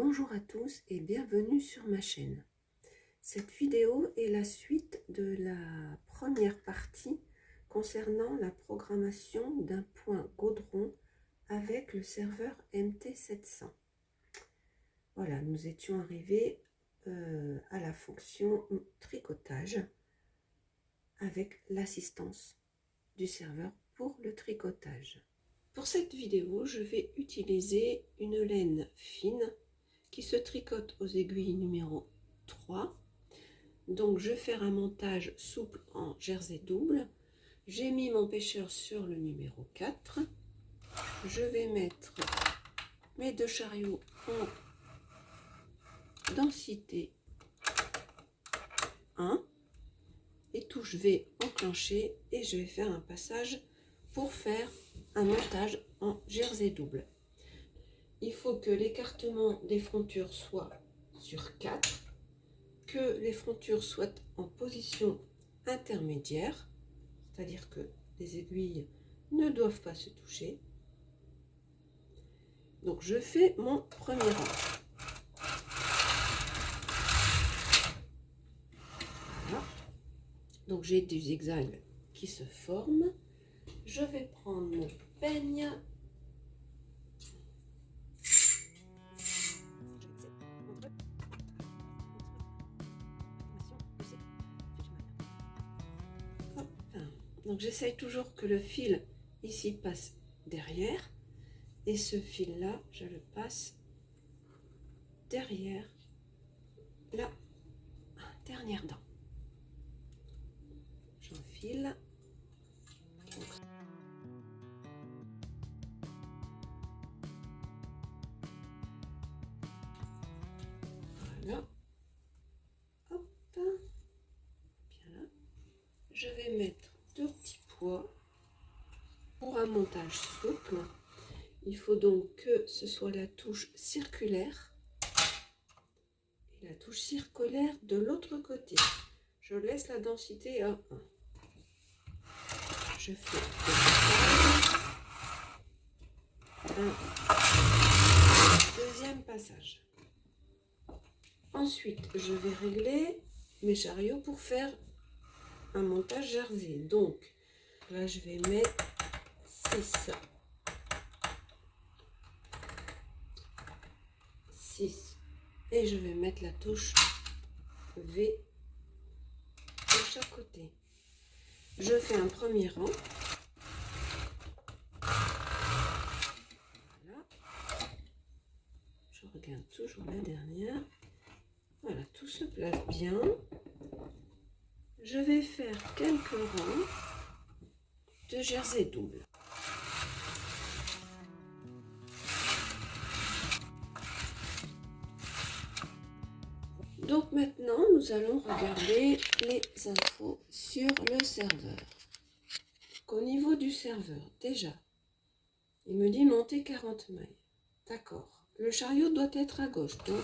Bonjour à tous et bienvenue sur ma chaîne. Cette vidéo est la suite de la première partie concernant la programmation d'un point Gaudron avec le serveur MT700. Voilà, nous étions arrivés à la fonction tricotage avec l'assistance du serveur pour le tricotage. Pour cette vidéo, je vais utiliser une laine fine qui se tricote aux aiguilles numéro 3. Donc je vais faire un montage souple en jersey double. J'ai mis mon pêcheur sur le numéro 4. Je vais mettre mes deux chariots en densité 1 et touche V enclenchée, et je vais faire un passage pour faire un montage en jersey double. Il faut que l'écartement des frontures soit sur 4, que les frontures soient en position intermédiaire, c'est-à-dire que les aiguilles ne doivent pas se toucher. Donc je fais mon premier rang. Voilà. Donc j'ai du zigzag qui se forme. Je vais prendre mon peigne. Donc j'essaye toujours que le fil ici passe derrière, et ce fil là je le passe derrière la dernière dent. J'enfile. Voilà. Hop. Bien là. Je vais mettre deux petits pois pour un montage souple. Il faut donc que ce soit la touche circulaire et la touche circulaire de l'autre côté. Je laisse la densité à 1. Je fais un deuxième passage. Ensuite, je vais régler mes chariots pour faire un montage jersey. Donc là, je vais mettre 6 et je vais mettre la touche V de chaque côté. Je fais un premier rang. Voilà. Je regarde toujours la dernière. Voilà, tout se place bien. Je vais faire quelques rangs de jersey double. Donc maintenant, nous allons regarder les infos sur le serveur. Au niveau du serveur, déjà, il me dit monter 40 mailles. D'accord. Le chariot doit être à gauche, donc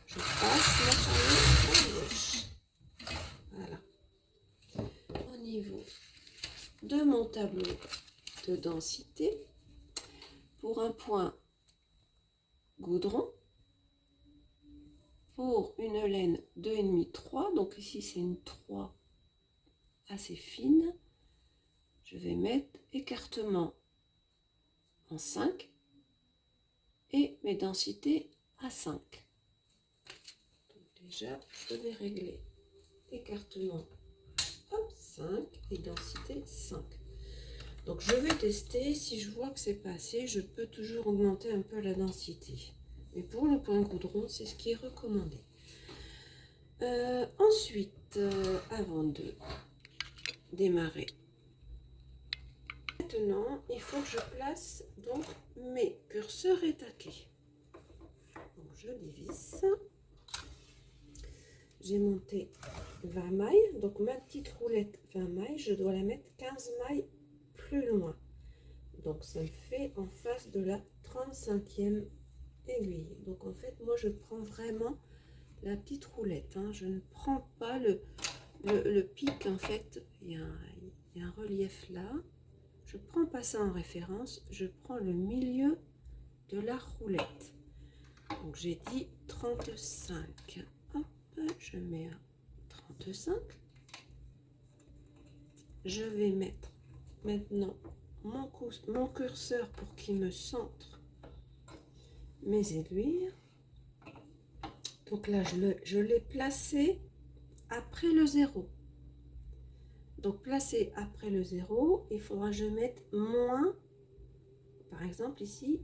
je passe le chariot à gauche. Voilà. Au niveau de mon tableau de densité, pour un point Gaudron, pour une laine 2,5-3, donc ici c'est une 3 assez fine, je vais mettre écartement en 5 et mes densités à 5. Donc déjà, je vais régler écartement hop, 5 et densité 5. Donc je vais tester. Si je vois que c'est pas assez, je peux toujours augmenter un peu la densité. Mais pour le point Gaudron, c'est ce qui est recommandé. Ensuite, avant de démarrer, maintenant, il faut que je place donc mes curseurs étaqués. Donc je dévisse. J'ai monté 20 mailles, donc ma petite roulette 20 mailles, je dois la mettre 15 mailles plus loin. Donc ça me fait en face de la 35e aiguille. Donc en fait, moi je prends vraiment la petite roulette, hein. Je ne prends pas le pic. En fait, il y a un relief là. Je prends pas ça en référence, je prends le milieu de la roulette. Donc j'ai dit 35. Hop, je mets à 35. Je vais mettre maintenant mon curseur pour qu'il me centre mes aiguilles. Donc là, je l'ai placé après le 0. Donc placé après le 0, il faudra que je mette moins, par exemple ici,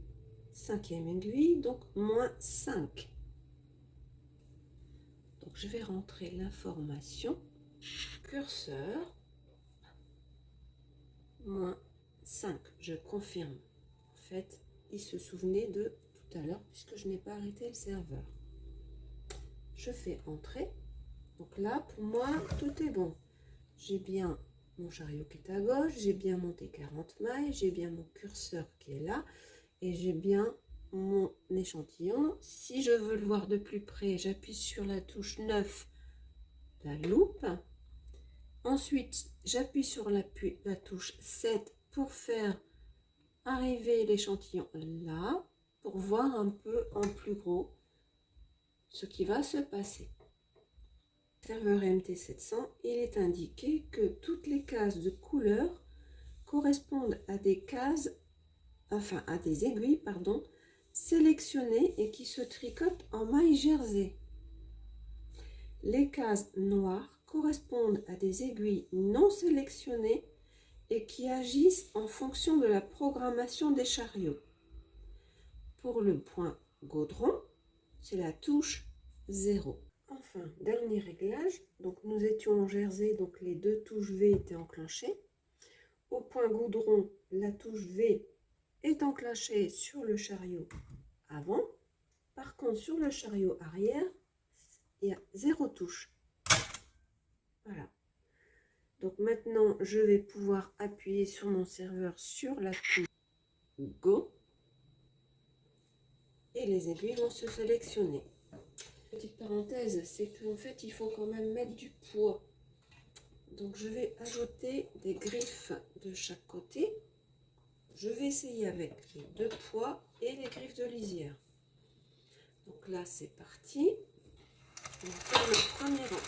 5e aiguille, donc moins 5. Donc je vais rentrer l'information, curseur, moins 5. Je confirme. En fait, il se souvenait de tout à l'heure puisque je n'ai pas arrêté le serveur. Je fais entrer. Donc là, pour moi, tout est bon. J'ai bien mon chariot qui est à gauche, j'ai bien monté 40 mailles, j'ai bien mon curseur qui est là et j'ai bien mon échantillon. Si je veux le voir de plus près, j'appuie sur la touche 9, la loupe. Ensuite, j'appuie sur la touche 7 pour faire arriver l'échantillon là, pour voir un peu en plus gros ce qui va se passer. Serveur MT700, il est indiqué que toutes les cases de couleur correspondent à des cases, enfin à des aiguilles, pardon, sélectionnées et qui se tricotent en maille jersey. Les cases noires correspondent à des aiguilles non sélectionnées et qui agissent en fonction de la programmation des chariots. Pour le point gaudron, c'est la touche 0. Enfin, dernier réglage, donc nous étions en jersey, donc les deux touches V étaient enclenchées. Au point goudron, la touche V est enclenchée sur le chariot avant. Par contre, sur le chariot arrière, il y a 0 touche. Voilà. Donc maintenant, je vais pouvoir appuyer sur mon serveur sur la touche Go. Et les aiguilles vont se sélectionner. Petite parenthèse, c'est qu'en fait, il faut quand même mettre du poids. Donc, je vais ajouter des griffes de chaque côté. Je vais essayer avec les 2 poids et les griffes de lisière. Donc là, c'est parti. On va faire le premier rang.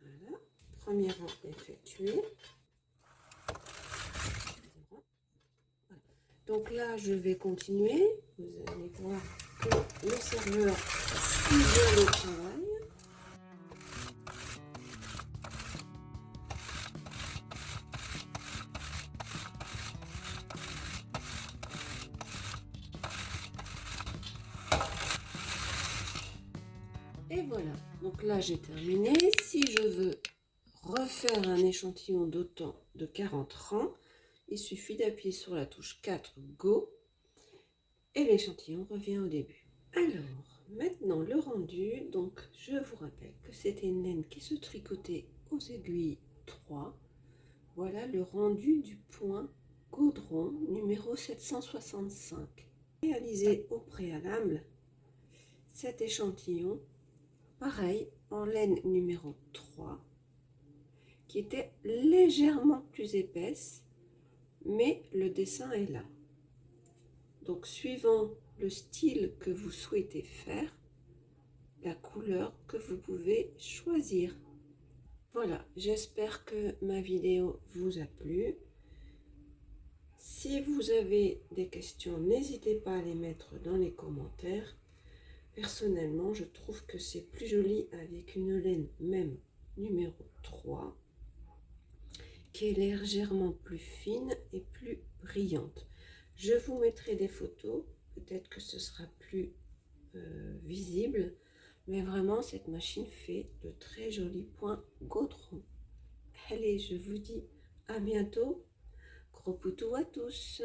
Voilà, premier rang effectué. Voilà. Donc là, je vais continuer. Vous allez voir que le serveur suit bien le travail. Et voilà, donc là j'ai terminé. Si je veux refaire un échantillon d'autant de 40 rangs, il suffit d'appuyer sur la touche 4 Go et l'échantillon revient au début. Alors, maintenant le rendu, donc je vous rappelle que c'était une laine qui se tricotait aux aiguilles 3. Voilà le rendu du point gaudron numéro 765. Réalisé au préalable cet échantillon, pareil, en laine numéro 3, qui était légèrement plus épaisse, mais le dessin est là. Donc, suivant le style que vous souhaitez faire, la couleur que vous pouvez choisir. Voilà, j'espère que ma vidéo vous a plu. Si vous avez des questions, n'hésitez pas à les mettre dans les commentaires. Personnellement, je trouve que c'est plus joli avec une laine même numéro 3, qui est légèrement plus fine et plus brillante. Je vous mettrai des photos, peut-être que ce sera plus visible, mais vraiment cette machine fait de très jolis points gaudron. Allez, je vous dis à bientôt. Gros poutous à tous.